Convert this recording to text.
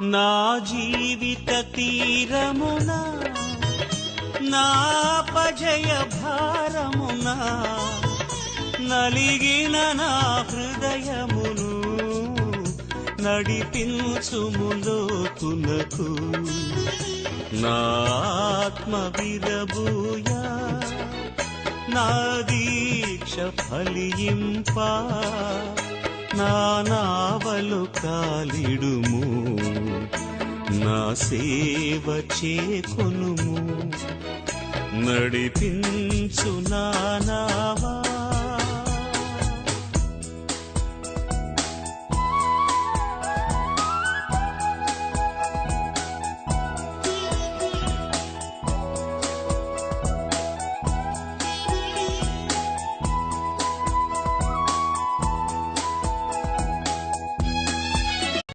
నా జీవిత తీరమున నాపజయ భారమున నలిగిన నా హృదయమును నడిపించుములోతునకు నా ఆత్మ విరబూయా నా దీక్ష ఫలింప నా నావలు కాలిడుము నా సేవ చేకొనుము నడిపించు నా నావా